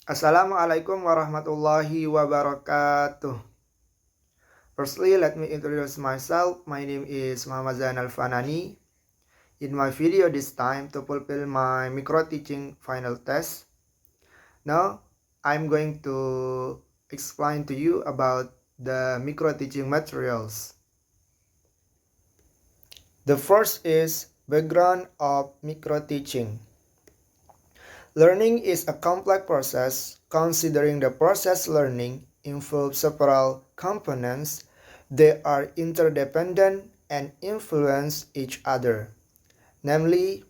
Assalamualaikum warahmatullahi wabarakatuh. Firstly, let me introduce myself. My name is Muhammad Zaenal Fanani. In my video this time to fulfill my micro teaching final test. Now, I'm going to explain to you about the micro teaching materials. The first is background of micro teaching. Learning is a complex process. Considering the process learning involves several components, they are interdependent and influence each other. Namely,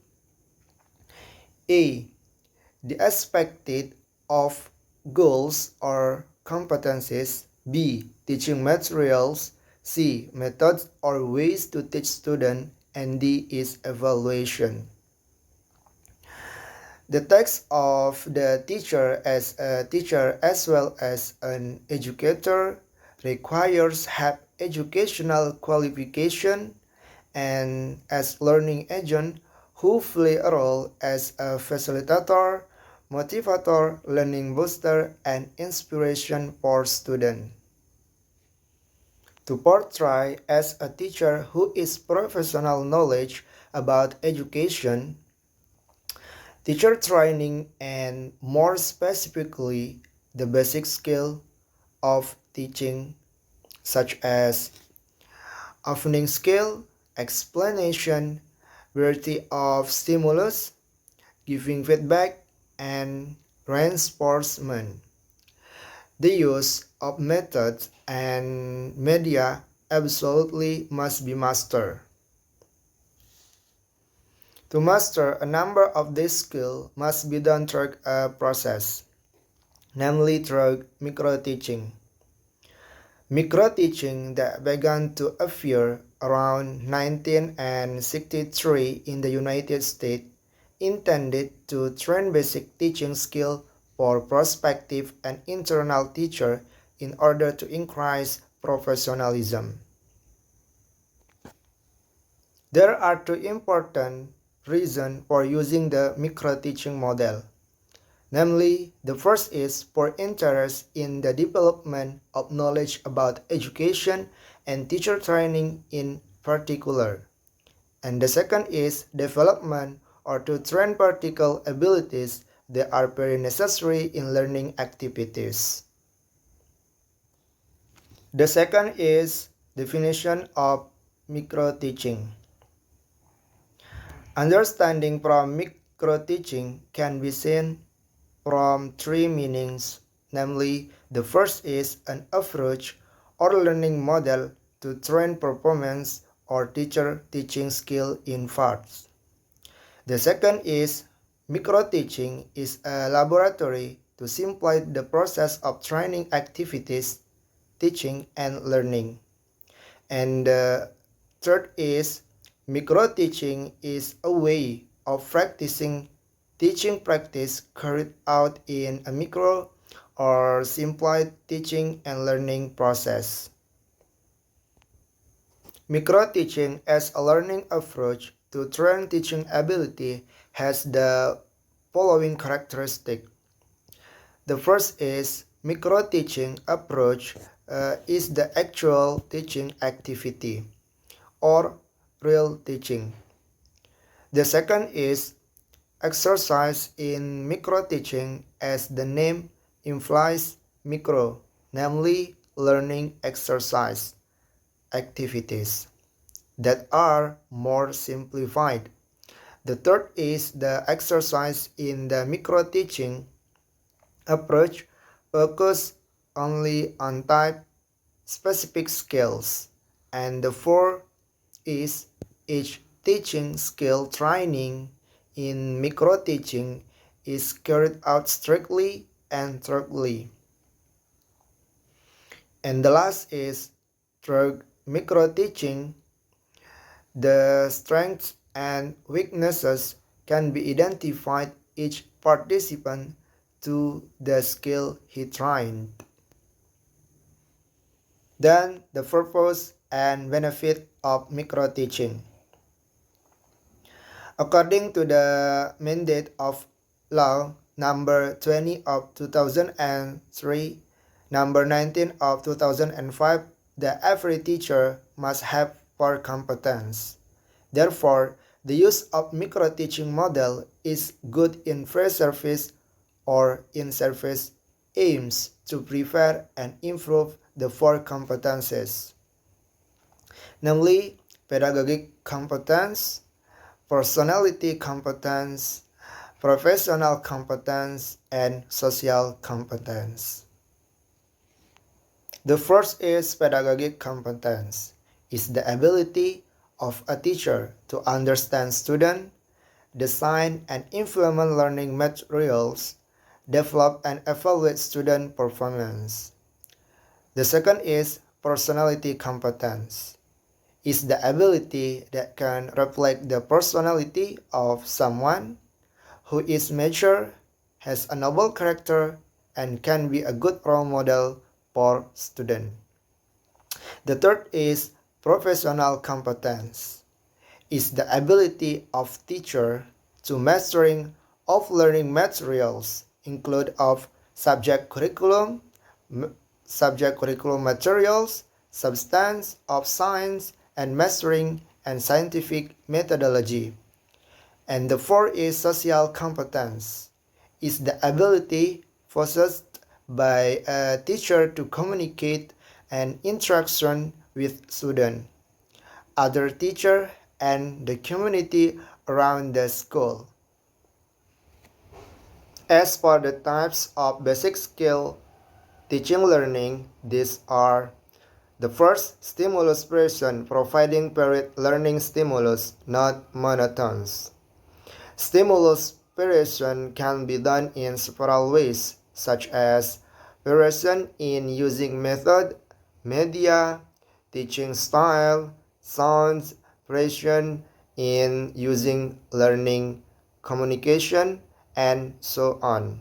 A. The expected of goals or competencies. B. Teaching materials. C. Methods or ways to teach students. And D is evaluation. The task of the teacher as a teacher as well as an educator requires have educational qualification and as learning agent who play a role as a facilitator, motivator, learning booster, and inspiration for students. To portray as a teacher who is professional knowledge about education, teacher training, and more specifically, the basic skill of teaching, such as opening skill, explanation, variety of stimulus, giving feedback, and reinforcement. The use of methods and media absolutely must be mastered. To master a number of these skills must be done through a process, namely through micro-teaching. Micro-teaching that began to appear around 1963 in the United States intended to train basic teaching skills for prospective and internal teachers in order to increase professionalism. There are two important reasons for using the micro-teaching model. Namely, the first is for interest in the development of knowledge about education and teacher training in particular. And the second is development or to train practical abilities that are very necessary in learning activities. The second is definition of micro-teaching. Understanding from micro-teaching can be seen from three meanings, namely, the first is an approach or learning model to train performance or teacher teaching skill in parts. The second is micro-teaching is a laboratory to simplify the process of training activities, teaching, and learning. And the third is micro-teaching is a way of practicing teaching practice carried out in a micro or simplified teaching and learning process. Micro-teaching as a learning approach to train teaching ability has the following characteristic. The first is micro-teaching approach is the actual teaching activity or real teaching. The second is exercise in micro-teaching as the name implies micro, namely learning exercise activities that are more simplified. The third is the exercise in the micro-teaching approach focus only on type specific skills. And the fourth is each teaching skill training in micro-teaching is carried out strictly and thoroughly. And the last is through micro-teaching, the strengths and weaknesses can be identified each participant to the skill he trained. Then the purpose and benefit of micro-teaching. According to the mandate of law, number 20 of 2003, number 19 of 2005, that every teacher must have core competence. Therefore, the use of micro-teaching model is good in pre-service or in-service aims to prepare and improve the four competences, namely pedagogic competence, personality competence, professional competence, and social competence. The first is pedagogic competence, is the ability of a teacher to understand students, design and implement learning materials, develop and evaluate student performance. The second is personality competence, is the ability that can reflect the personality of someone who is mature, has a noble character, and can be a good role model for students. The third is professional competence, is the ability of teacher to mastering of learning materials, include of subject curriculum materials, substance of science, and mastering and scientific methodology. And the fourth is social competence, is the ability possessed by a teacher to communicate and interaction with students, other teachers, and the community around the school. As for the types of basic skill teaching learning, these are: the first, stimulus person, providing period learning stimulus, not monotones. Stimulus preparation can be done in several ways, such as preparation in using method, media, teaching style, sounds, preparation in using learning, communication, and so on.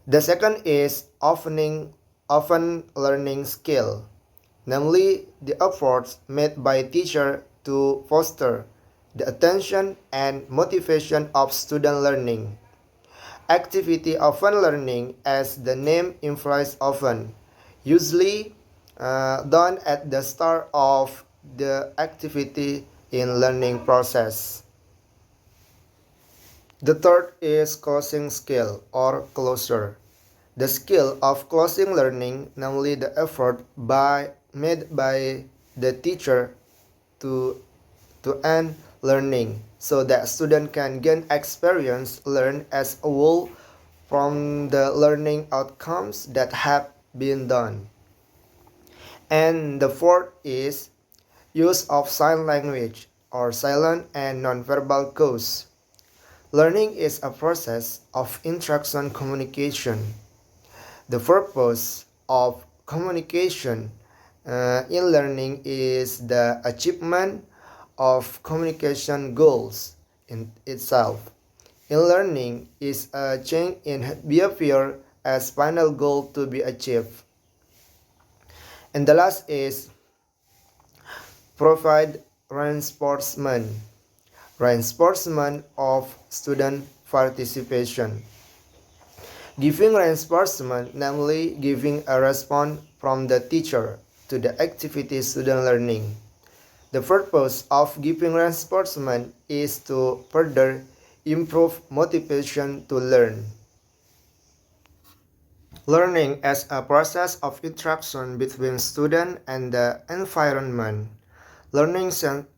The second is often learning skill, namely the efforts made by teacher to foster the attention and motivation of student learning. Activity often learning, as the name implies often, usually done at the start of the activity in learning process. The third is closing skill or closure. The skill of closing learning, namely the effort made by the teacher to end learning so that student can gain experience, learn as a whole from the learning outcomes that have been done. And the fourth is use of sign language or silent and nonverbal cues. Learning is a process of interaction communication. The purpose of communication in learning is the achievement of communication goals in itself. In learning is a change in behavior as final goal to be achieved. And the last is provide reinforcement of student participation. Giving reinforcement, namely giving a response from the teacher to the activity student learning. The purpose of giving reinforcement is to further improve motivation to learn. Learning as a process of interaction between student and the environment. Learning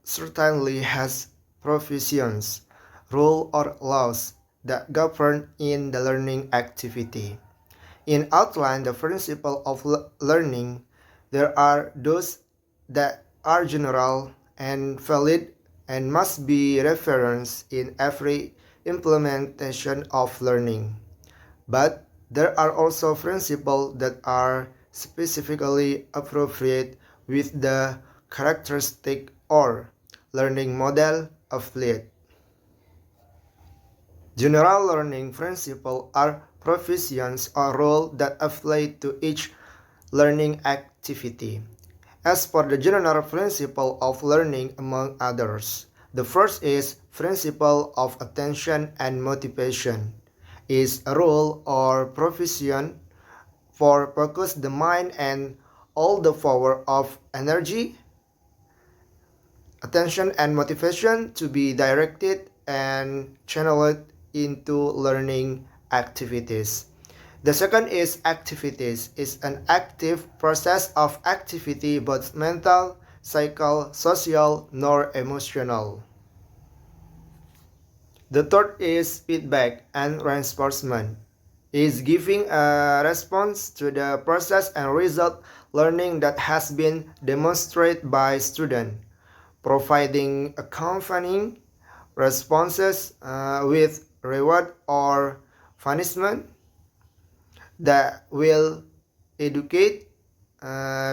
certainly has provisions, rules or laws that govern in the learning activity. In outline the principle of learning, there are those that are general and valid and must be referenced in every implementation of learning. But there are also principles that are specifically appropriate with the characteristic or learning model of it. General learning principles are provisions or rules that apply to each learning activity. As for the general principle of learning, among others, the first is principle of attention and motivation. is a rule or provision for focus the mind and all the power of energy, attention and motivation to be directed and channeled into learning activities. The second is activities. It's an active process of activity, both mental, psychical, social, nor emotional. The third is feedback and reinforcement. Is giving a response to the process and result learning that has been demonstrated by student, providing accompanying responses with reward or punishment that will educate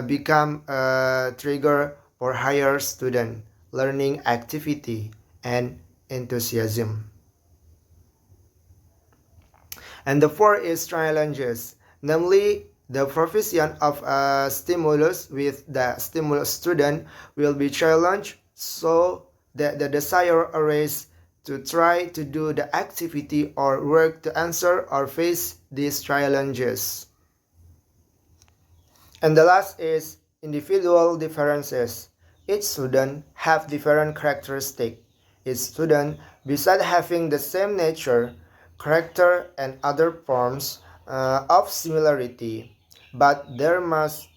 become a trigger for higher student learning activity and enthusiasm. And the fourth is challenges, namely the provision of a stimulus with the stimulus student will be challenged so that the desire arises to try to do the activity or work to answer or face these challenges. And the last is individual differences. Each student have different characteristics. Each student, besides having the same nature, character, and other forms of similarity, but there must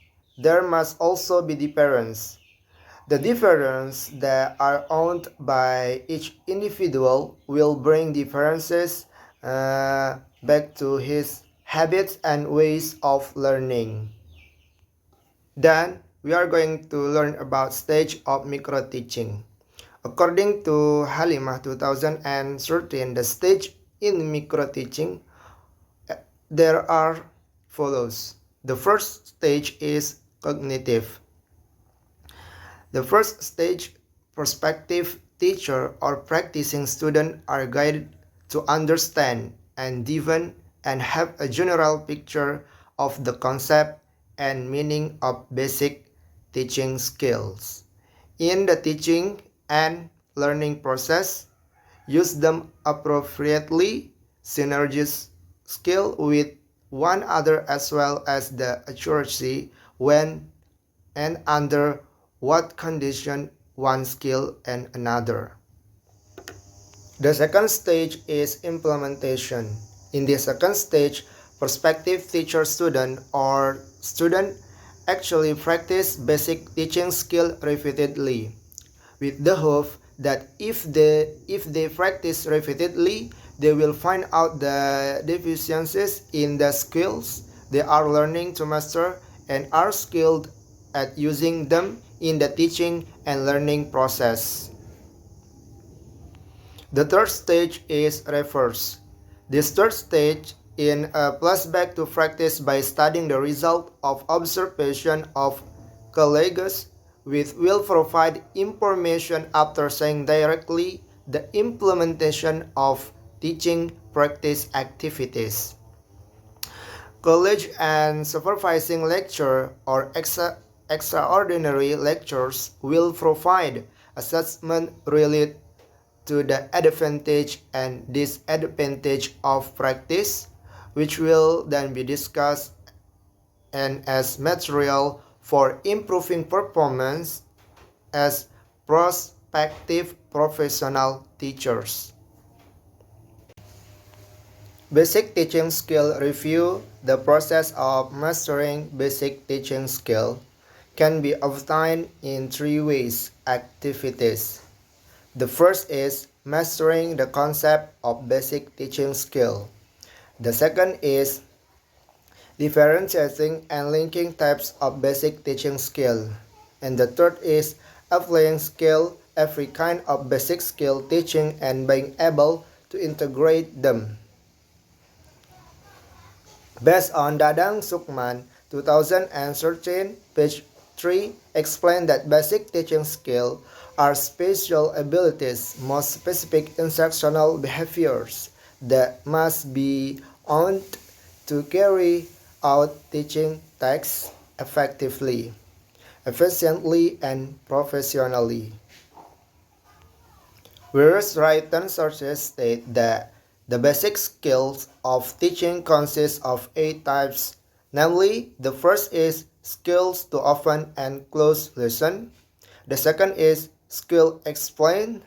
also be difference. The difference that are owned by each individual will bring differences back to his habits and ways of learning. Then we are going to learn about stage of micro-teaching. According to Halimah 2013, the stage in micro-teaching there are follows. The first stage is cognitive. The first stage, prospective teacher or practicing student are guided to understand and even and have a general picture of the concept and meaning of basic teaching skills. In the teaching and learning process, use them appropriately, synergies skill with one another as well as the accuracy when and under what condition one skill and another. The second stage is implementation. In the second stage, prospective teacher student or student actually practice basic teaching skill repeatedly with the hope that if they practice repeatedly, they will find out the deficiencies in the skills they are learning to master and are skilled at using them in the teaching and learning process. The third stage is reverse. This third stage in a flashback to practice by studying the result of observation of colleagues which will provide information after saying directly the implementation of teaching practice activities. College and supervising lecture or extraordinary lectures will provide assessment related to the advantage and disadvantage of practice, which will then be discussed and as material for improving performance as prospective professional teachers. Basic teaching skill review. The process of mastering basic teaching skill can be obtained in three ways activities. The first is mastering the concept of basic teaching skill. The second is differentiating and linking types of basic teaching skill. And the third is applying skill, every kind of basic skill teaching and being able to integrate them. Based on Dadang Sukman 2013, page 3 explained that basic teaching skills are special abilities, most specific instructional behaviors that must be owned to carry out teaching tasks effectively, efficiently, and professionally. Whereas written sources state that The basic skills of teaching consist of 8 types, namely, the first is skills to open and close lesson. The second is skill explain.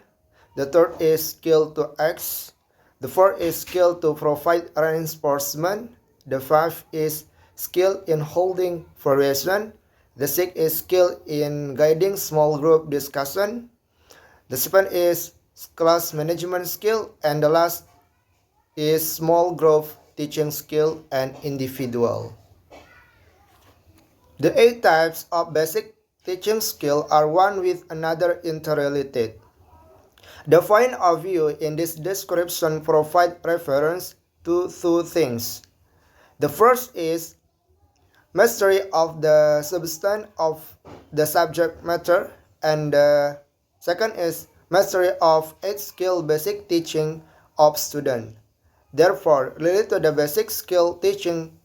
The third is skill to ask. The fourth is skill to provide reinforcement. The fifth is skill in holding variation. The sixth is skill in guiding small group discussion. The seventh is class management skill. And the last is small group teaching skill and individual. The 8 types of basic teaching skill are one with another interrelated. The point of view in this description provide reference to two things. The first is mastery of the substance of the subject matter, and the second is mastery of each skill basic teaching of student. Therefore, related to the basic skill teaching,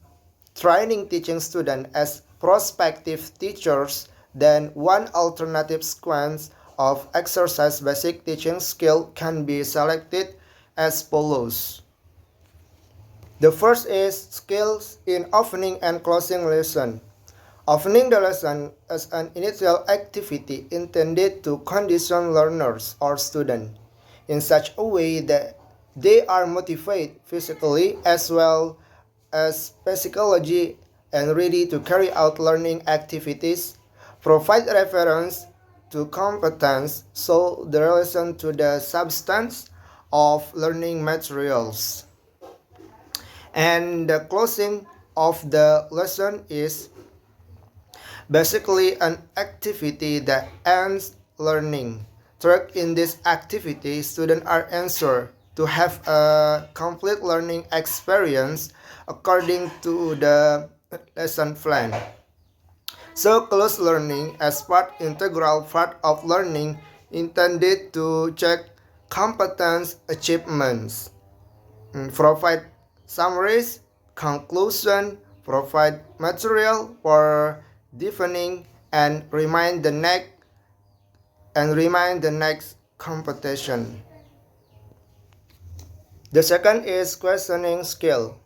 training teaching students as prospective teachers, then one alternative sequence of exercise basic teaching skill can be selected as follows. The first is skills in opening and closing lesson. Opening the lesson is an initial activity intended to condition learners or students in such a way that they are motivated physically as well as psychologically and ready to carry out learning activities, provide reference to competence, so the relation to the substance of learning materials. And the closing of the lesson is basically an activity that ends learning. Through in this activity, students are ensured to have a complete learning experience according to the lesson plan. So close learning as integral part of learning intended to check competence achievements, provide summaries, conclusion, provide material for deepening and remind the next competition. The second is questioning skill.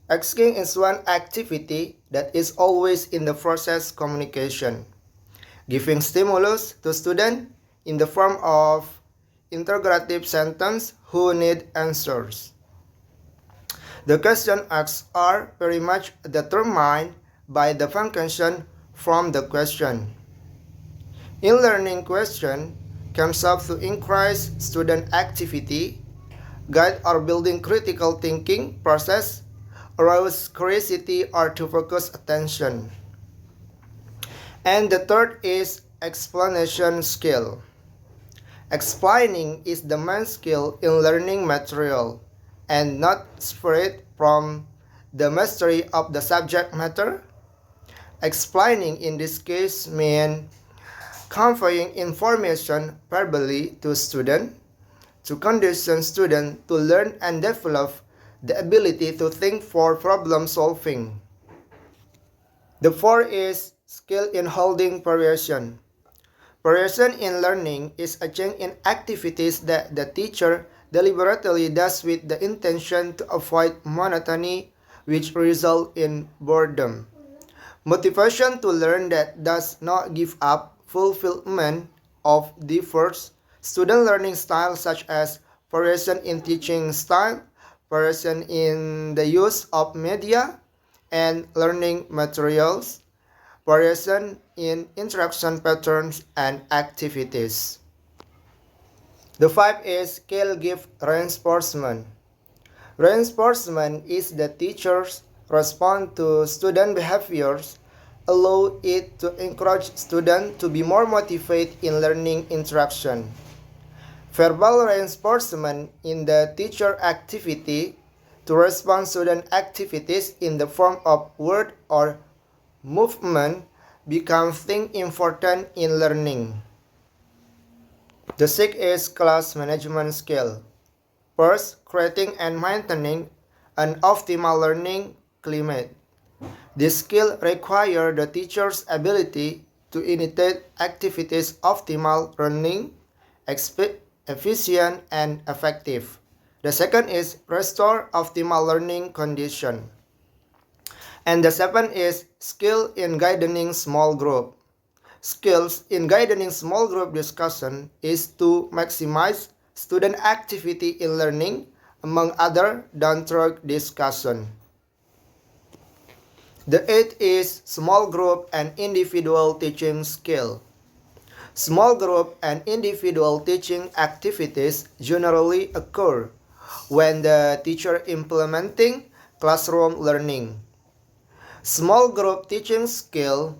Asking is one activity that is always in the process communication, giving stimulus to students in the form of interrogative sentence who need answers. The question asked are very much determined by the function from the question. In learning, question can serve to increase student activity, guide or building critical thinking process, arouse curiosity or to focus attention. And the third is explanation skill. Explaining is the main skill in learning material and not separate from the mastery of the subject matter. Explaining in this case means conveying information verbally to students to condition students to learn and develop the ability to think for problem solving. The fourth is skill in holding variation. Variation in learning is a change in activities that the teacher deliberately does with the intention to avoid monotony, which result in boredom. Motivation to learn that does not give up fulfillment of diverse student learning styles such as variation in teaching style, variation in the use of media and learning materials, variation in interaction patterns and activities. The fifth is skill give reinforcement. Reinforcement is the teacher's response to student behaviors, allow it to encourage students to be more motivated in learning interaction. Verbal reinforcement in the teacher activity to respond student activities in the form of word or movement become thing important in learning. The sixth is class management skill. First, creating and maintaining an optimal learning climate. This skill requires the teacher's ability to initiate activities optimal learning, efficient and effective. The second is restore optimal learning condition. And the seventh is skill in guiding small group. Skills in guiding small group discussion is to maximize student activity in learning, among other than through discussion. The eighth is small group and individual teaching skill. Small group and individual teaching activities generally occur when the teacher implementing classroom learning. Small group teaching skill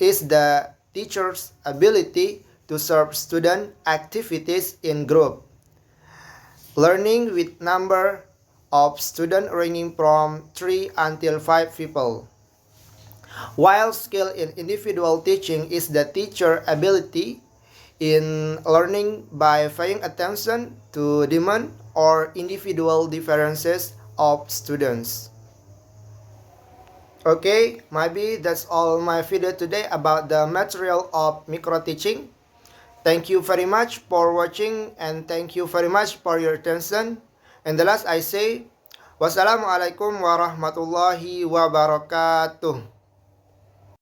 is the teacher's ability to serve student activities in group. Learning with number of students ranging from 3 until 5 people. While skill in individual teaching is the teacher ability in learning by paying attention to demand or individual differences of students. Okay, maybe that's all my video today about the material of micro teaching. Thank you very much for watching and thank you very much for your attention. And the last I say, wassalamualaikum warahmatullahi wabarakatuh.